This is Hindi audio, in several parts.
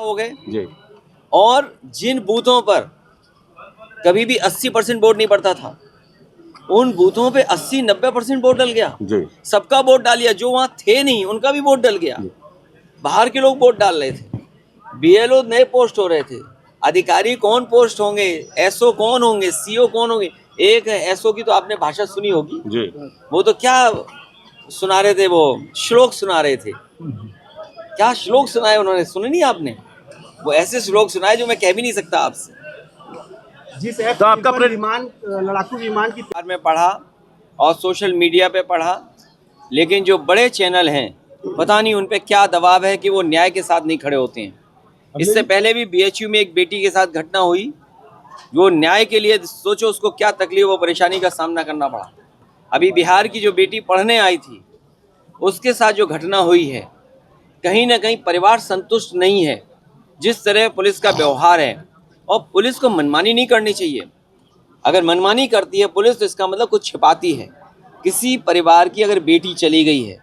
हो गए जी। और जिन बूथों पर कभी भी 80% वोट नहीं पड़ता था, उन बूथों पे 80-90% वोट डल गया जी। सबका वोट डाल दिया, जो वहां थे नहीं उनका भी वोट डल गया। बाहर के लोग वोट डाल रहे थे, बीएलओ नए पोस्ट हो रहे थे, अधिकारी कौन पोस्ट होंगे, एसओ कौन होंगे, सीओ कौन होंगे। एक एसओ की तो आपने भाषा सुनी होगी जी। वो तो क्या सुना रहे थे, वो श्लोक सुना रहे थे। क्या श्लोक सुनाए उन्होंने, सुने नहीं आपने? वो ऐसे श्लोक सुनाए जो मैं कह भी नहीं सकता आपसे। जिस ऐप तो आपका विमान, लड़ाकू विमान की बार में पढ़ा और सोशल मीडिया पे पढ़ा, लेकिन जो बड़े चैनल हैं पता नहीं उन पे क्या दबाव है कि वो न्याय के साथ नहीं खड़े होते हैं। इससे पहले भी बीएचयू में एक बेटी के साथ घटना हुई, वो न्याय के लिए सोचो उसको क्या तकलीफ और परेशानी का सामना करना पड़ा। अभी बिहार की जो बेटी पढ़ने आई थी उसके साथ जो घटना हुई है, कहीं ना कहीं परिवार संतुष्ट नहीं है जिस तरह पुलिस का व्यवहार है। और पुलिस को मनमानी नहीं करनी चाहिए। अगर मनमानी करती है पुलिस तो इसका मतलब कुछ छिपाती है। किसी परिवार की अगर बेटी चली गई है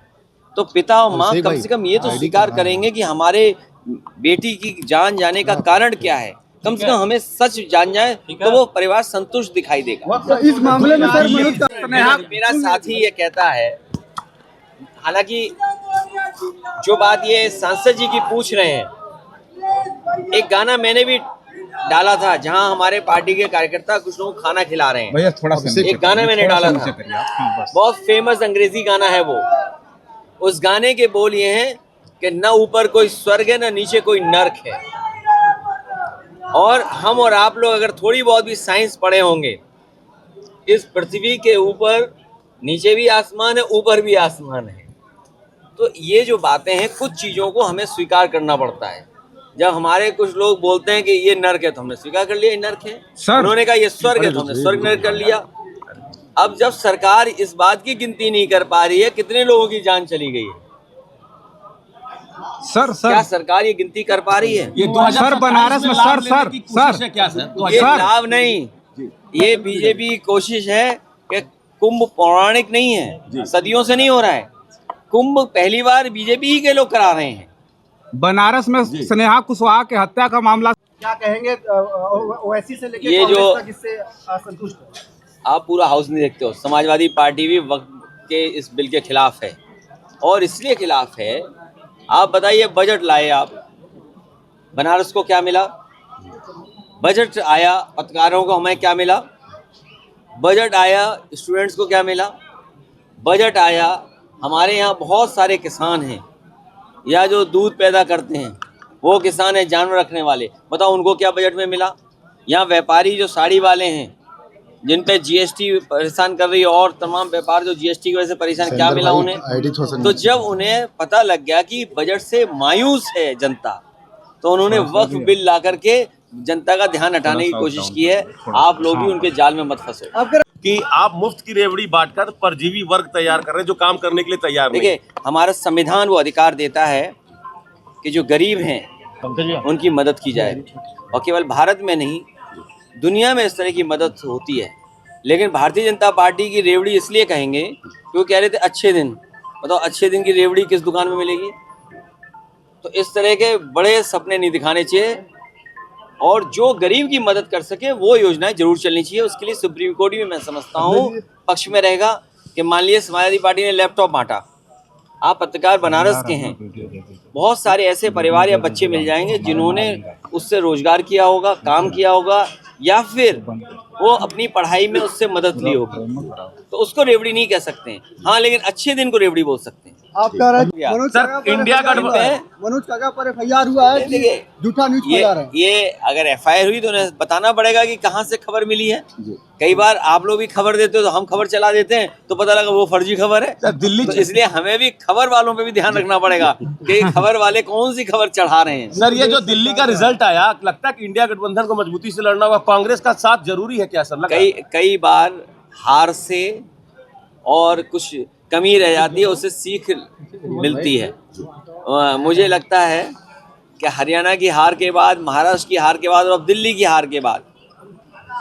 तो पिता और माँ कम से कम ये तो स्वीकार करेंगे कि हमारे बेटी की जान जाने का कारण क्या है। कम से कम हमें सच जान जाए तो वो परिवार संतुष्ट दिखाई देगा। इस मामले में सर मेरा साथी ये कहता है, हालांकि जो बात ये सांसद जी की पूछ रहे हैं, एक गाना मैंने भी डाला था जहां हमारे पार्टी के कार्यकर्ता कुछ लोग खाना खिला रहे हैं। भैया थोड़ा एक गाना मैंने डाला था, बहुत फेमस अंग्रेजी गाना है वो। उस गाने के बोल ये हैं कि न ऊपर कोई स्वर्ग है न नीचे कोई नर्क है। और हम और आप लोग अगर थोड़ी बहुत भी साइंस पढ़े होंगे, इस पृथ्वी के ऊपर नीचे भी आसमान है, ऊपर भी आसमान है। तो ये जो बातें हैं, कुछ चीजों को हमें स्वीकार करना पड़ता है। जब हमारे कुछ लोग बोलते हैं कि ये नर्क है तो हमने स्वीकार कर लिया ये नर्क है, उन्होंने कहा ये स्वर्ग है तो हमने स्वर्ग नर्क कर लिया। अब जब सरकार इस बात की गिनती नहीं कर पा रही है कितने लोगों की जान चली गई है, सर क्या सरकार ये गिनती कर पा रही है? ये सर बनारस में सर क्या सर ये लाभ नहीं, ये बीजेपी की कोशिश है कि कुंभ पौराणिक नहीं है, सदियों से नहीं हो रहा है। कुंभ पहली बार बीजेपी ही के लोग करा रहे हैं। बनारस में स्नेहा कुशवाहा के हत्या का मामला क्या कहेंगे? ओवैसी से लेकर ये जो किससे असंतुष्ट है? आप पूरा हाउस नहीं देखते हो। समाजवादी पार्टी भी वक्त के इस बिल के खिलाफ है और इसलिए खिलाफ है। आप बताइए, बजट लाए आप, बनारस को क्या मिला? बजट आया पत्रकारों को, हमें क्या मिला? बजट आया स्टूडेंट्स को क्या मिला? बजट आया हमारे यहाँ बहुत सारे किसान हैं या जो दूध पैदा करते हैं वो किसान हैं, जानवर रखने वाले, बताओ उनको क्या बजट में मिला? यहाँ व्यापारी जो साड़ी वाले हैं जिन पे जीएसटी परेशान कर रही है और तमाम व्यापार जो जीएसटी की वजह से परेशान, क्या मिला उन्हें? तो जब उन्हें पता लग गया कि बजट से मायूस है जनता, तो उन्होंने वक्फ बिल ला करके जनता का ध्यान हटाने की कोशिश की है। आप लोग भी उनके जाल में मत फंसो कि आप मुफ्त की रेवड़ी बांटकर परजीवी वर्ग तैयार कर रहे हैं जो काम करने के लिए तैयार नहीं। देखिए, हमारा संविधान वो अधिकार देता है कि जो गरीब हैं उनकी मदद की जाए, और केवल भारत में नहीं दुनिया में इस तरह की मदद होती है। लेकिन भारतीय जनता पार्टी की रेवड़ी इसलिए कहेंगे कि वो कह रहे थे अच्छे दिन, बताओ अच्छे दिन की रेवड़ी किस दुकान में मिलेगी? तो इस तरह के बड़े सपने नहीं दिखाने चाहिए, और जो गरीब की मदद कर सके वो योजनाएं जरूर चलनी चाहिए। उसके लिए सुप्रीम कोर्ट भी मैं समझता हूँ पक्ष में रहेगा कि मान लीजिए समाजवादी पार्टी ने लैपटॉप बांटा, आप पत्रकार बनारस के हैं, बहुत सारे ऐसे परिवार या बच्चे मिल जाएंगे जिन्होंने उससे रोजगार किया होगा, काम किया होगा, या फिर वो अपनी पढ़ाई में उससे मदद ली होगी, तो उसको रेवड़ी नहीं कह सकते हैं। हाँ, लेकिन अच्छे दिन को रेवड़ी बोल सकते हैं। आप कह रहे हैं इंडिया गठबंधन मनोज काका पर एफआईआर हुआ है, देखिए झूठा न्यूज़ फैला रहे हैं। ये अगर एफआईआर हुई तो उन्हें बताना पड़ेगा कि कहाँ से खबर मिली है। कई बार आप लोग भी खबर देते हो तो हम खबर चला देते हैं तो पता लगा वो फर्जी खबर है दिल्ली। तो इसलिए हमें भी खबर वालों पे भी ध्यान रखना पड़ेगा कि खबर वाले कौन सी खबर चढ़ा रहे हैं। सर, ये जो दिल्ली का रिजल्ट आया, लगता है कि इंडिया गठबंधन को मजबूती से लड़ना होगा, कांग्रेस का साथ जरूरी है क्या सर? कई बार हार से और कुछ कमी रह जाती है, उससे सीख मिलती है। मुझे लगता है कि हरियाणा की हार के बाद, महाराष्ट्र की हार के बाद और अब दिल्ली की हार के बाद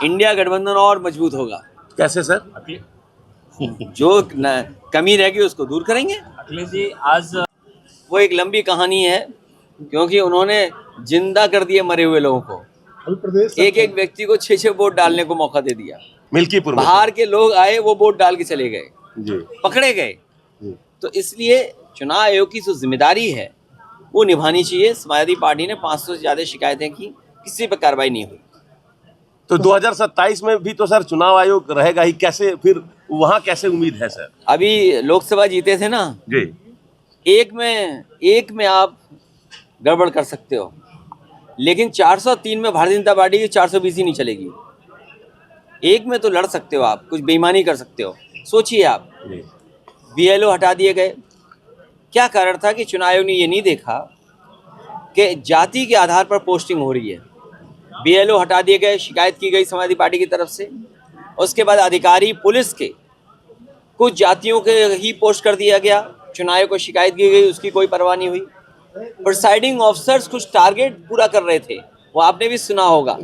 इंडिया गठबंधन और मजबूत होगा। कैसे सर? जो कमी रहेगी उसको दूर करेंगे। अखिलेश जी, आज वो एक लंबी कहानी है, क्योंकि उन्होंने जिंदा कर दिए मरे हुए लोगों को। अभी प्रदेश एक एक व्यक्ति को 6-6 वोट डालने को मौका दे दिया। मिल्कीपुर में बाहर के लोग आए, वो वोट डाल के चले गए, जी पकड़े गए। जी। तो इसलिए चुनाव आयोग की जो जिम्मेदारी है वो निभानी चाहिए। समाजवादी पार्टी ने 500 से ज्यादा शिकायतें की, किसी पर कार्रवाई नहीं हुई। तो 2027 में भी तो सर चुनाव आयोग रहेगा ही, कैसे फिर वहाँ कैसे उम्मीद है सर? अभी लोकसभा जीते थे ना, जी एक में आप गड़बड़ कर सकते हो, लेकिन 403 में भारतीय जनता पार्टी की 420 ही नहीं चलेगी। एक में तो लड़ सकते हो आप, कुछ बेईमानी कर सकते हो। सोचिए आप, जी बीएलओ हटा दिए गए, क्या कारण था कि चुनाव आयोग ने ये नहीं देखा कि जाति के आधार पर पोस्टिंग हो रही है। बीएलओ हटा दिए गए, शिकायत की गई समाजवादी पार्टी की तरफ से। उसके बाद अधिकारी पुलिस के कुछ जातियों के ही पोस्ट कर दिया गया, चुनाव आयोग को शिकायत की गई, उसकी कोई परवाह नहीं हुई। प्रिसाइडिंग ऑफिसर्स कुछ टारगेट पूरा कर रहे थे, वो आपने भी सुना होगा।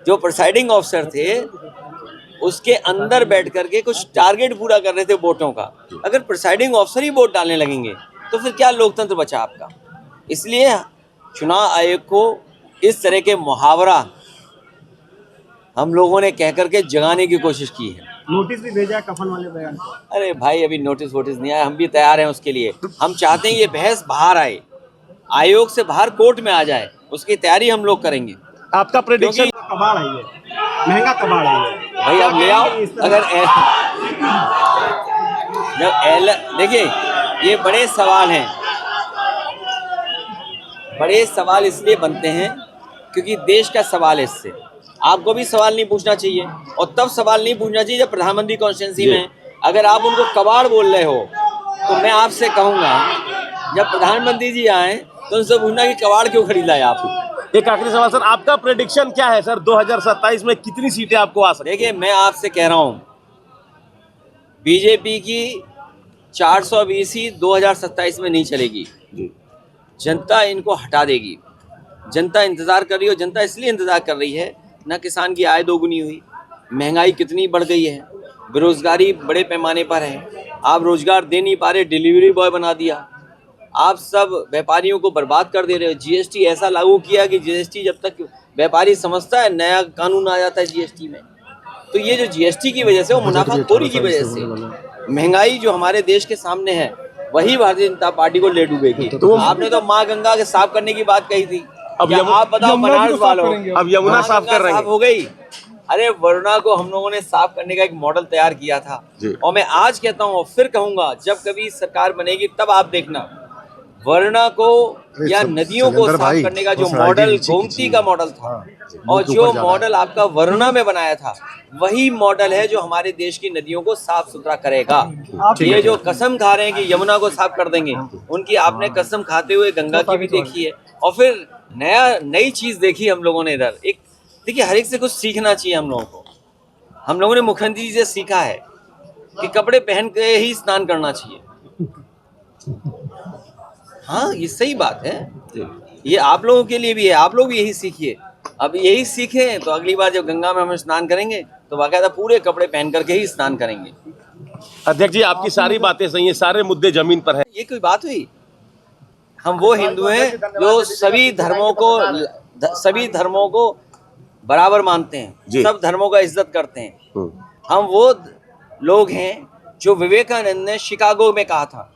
जो प्रिसाइडिंग ऑफिसर थे उसके अंदर बैठ करके कुछ टारगेट पूरा कर रहे थे वोटों का। अगर प्रिसाइडिंग ऑफिसर ही वोट डालने लगेंगे तो फिर क्या लोकतंत्र बचा आपका। इसलिए चुनाव आयोग को इस तरह के मुहावरा हम लोगों ने कह करके जगाने की कोशिश की है। नोटिस भी भेजा है कफन वाले बयान। अरे भाई, अभी नोटिस वोटिस नहीं आया, हम भी तैयार हैं उसके लिए। हम चाहते हैं ये बहस बाहर आए, आयोग से बाहर कोर्ट में आ जाए, उसकी तैयारी हम लोग करेंगे। आपका प्रेडिक्शन? कबाड़ है ये, महंगा कबाड़ है ये। भाई आप ले आओ। अगर देखिए, ये बड़े सवाल हैं, बड़े सवाल इसलिए बनते हैं क्योंकि देश का सवाल है। इससे आपको भी सवाल नहीं पूछना चाहिए, और तब सवाल नहीं पूछना चाहिए जब प्रधानमंत्री कॉन्स्टिट्यूंसी में अगर आप उनको कबाड़ बोल रहे हो। तो मैं आपसे कहूँगा, जब प्रधानमंत्री जी आए तो उनसे पूछना कि कबाड़ क्यों खरीदा है आप। एक आखिरी सवाल सर, आपका प्रेडिक्शन क्या है सर? 2027 में कितनी सीटें आपको आ सकती हैं? देखिए, मैं आपसे कह रहा हूँ, बीजेपी की 420 ही 2027 में नहीं चलेगी। जनता इनको हटा देगी। जनता इंतजार कर रही है, जनता इसलिए इंतजार कर रही है, ना किसान की आय दोगुनी हुई, महंगाई कितनी बढ़ गई है, बेरोजगारी बड़े पैमाने पर है, आप रोजगार दे नहीं पा रहे, डिलीवरी बॉय बना दिया, आप सब व्यापारियों को बर्बाद कर दे रहे हो। जीएसटी ऐसा लागू किया कि जीएसटी जब तक व्यापारी समझता है, नया कानून आ जाता है जीएसटी में। तो ये जो जीएसटी की वजह से, वो मुनाफाखोरी की वजह से, महंगाई जो हमारे देश के सामने है, वही भारतीय जनता पार्टी को ले डूबेगी। तो आपने तो माँ गंगा के साफ करने की बात कही थी, अब आप बताओ बनारस वालों, अब यमुना साफ कर रहे हैं। हो गई। अरे वरुणा को हम लोगों ने साफ करने का एक मॉडल तैयार किया था, और मैं आज कहता हूँ और फिर कहूंगा, जब कभी सरकार बनेगी तब आप देखना, वरुणा को या नदियों को साफ करने का जो मॉडल गोमती का मॉडल था, और जो मॉडल आपका वरुणा में बनाया था, वही मॉडल है जो हमारे देश की नदियों को साफ सुथरा करेगा। ये जो कसम खा रहे हैं कि यमुना को साफ कर देंगे, उनकी आपने कसम खाते हुए गंगा की भी देखी है, और फिर नई चीज देखी हम लोगों ने इधर। एक देखिए, हर एक से कुछ सीखना चाहिए हम लोगों को। हम लोगों ने मुख्यमंत्री जी से सीखा है कि कपड़े पहन के ही स्नान करना चाहिए। हाँ, ये सही बात है, ये आप लोगों के लिए भी है, आप लोग भी यही सीखिए। अब यही सीखें तो अगली बार जब गंगा में हम स्नान करेंगे तो बाकायदा पूरे कपड़े पहन करके ही स्नान करेंगे। अध्यक्ष जी, आपकी सारी बातें सही है, सारे मुद्दे जमीन पर है। ये कोई बात हुई? हम वो हिंदू हैं जो सभी धर्मों को बराबर मानते हैं, सब धर्मों का इज्जत करते हैं। हम वो लोग हैं जो विवेकानंद ने शिकागो में कहा था,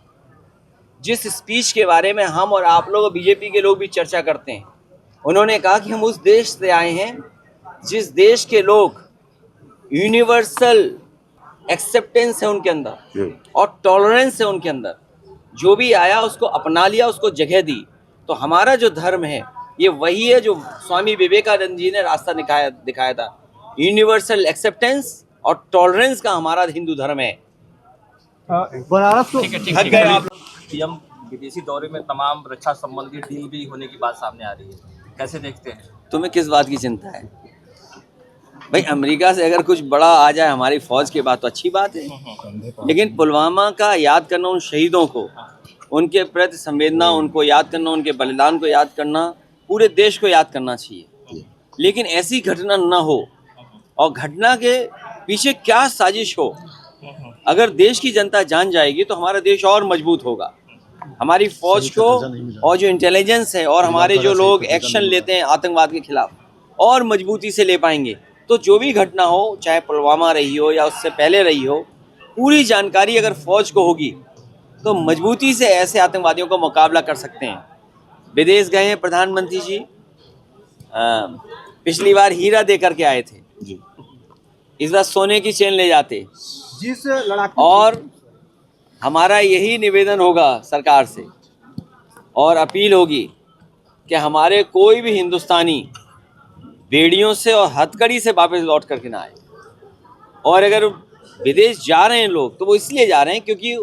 जिस स्पीच के बारे में हम और आप लोग बीजेपी के लोग भी चर्चा करते हैं। उन्होंने कहा कि हम उस देश से आए हैं जिस देश के लोग यूनिवर्सल एक्सेप्टेंस है उनके अंदर और टॉलरेंस है उनके अंदर, जो भी आया उसको अपना लिया, उसको जगह दी। तो हमारा जो धर्म है ये वही है जो स्वामी विवेकानंद जी ने रास्ता दिखाया था। यूनिवर्सल एक्सेप्टेंस और टॉलरेंस का हमारा हिंदू धर्म है। बनारस को थक गए आप। पीएम विदेशी दौरे में तमाम रक्षा संबंधी डील भी होने की बात सामने आ रही है, कैसे देखते हैं? तुम्हें किस बात की चिंता है भाई? अमेरिका से अगर कुछ बड़ा आ जाए हमारी फौज के बाद तो अच्छी बात है, लेकिन पुलवामा का याद करना, उन शहीदों को, उनके प्रति संवेदना, उनको याद करना, उनके बलिदान को याद करना, पूरे देश को याद करना चाहिए। लेकिन ऐसी घटना ना हो, और घटना के पीछे क्या साजिश हो, अगर देश की जनता जान जाएगी तो हमारा देश और मजबूत होगा। हमारी फौज को और जो इंटेलिजेंस है और हमारे जो लोग एक्शन लेते हैं आतंकवाद के खिलाफ और मजबूती से ले पाएंगे। तो जो भी घटना हो, चाहे पुलवामा रही हो या उससे पहले रही हो, पूरी जानकारी अगर फौज को होगी तो मजबूती से ऐसे आतंकवादियों का मुकाबला कर सकते हैं। विदेश गए हैं प्रधानमंत्री जी, पिछली बार हीरा दे करके आए थे, इस बार सोने की चेन ले जाते। जिस लड़ाकू और हमारा यही निवेदन होगा सरकार से और अपील होगी कि हमारे कोई भी हिंदुस्तानी बेड़ियों से और हथकड़ी से वापस लौट करके ना आए। और अगर विदेश जा रहे हैं लोग तो वो इसलिए जा रहे हैं क्योंकि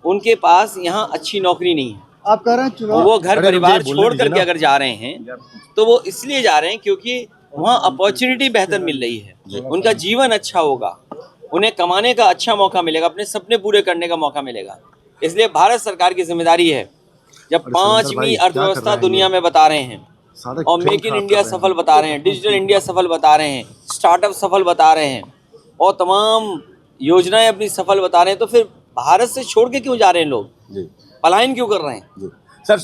उनके पास यहाँ अच्छी नौकरी नहीं है। आप कह रहे हैं चुनाव, वो घर परिवार छोड़ करके अगर जा रहे हैं तो वो इसलिए जा रहे हैं क्योंकि वहाँ अपॉर्चुनिटी बेहतर मिल रही है, उनका जीवन अच्छा होगा, उन्हें कमाने का अच्छा मौका मिलेगा, अपने सपने पूरे करने का मौका मिलेगा। इसलिए भारत सरकार की जिम्मेदारी है, जब 5वीं अर्थव्यवस्था दुनिया में बता रहे हैं और मेक इन इंडिया सफल बता रहे हैं, डिजिटल इंडिया सफल बता रहे हैं, स्टार्टअप सफल बता रहे हैं और तमाम योजनाएं अपनी सफल बता रहे हैं, तो फिर भारत से छोड़ के क्यों जा रहे हैं लोग, पलायन क्यों कर रहे हैं? सर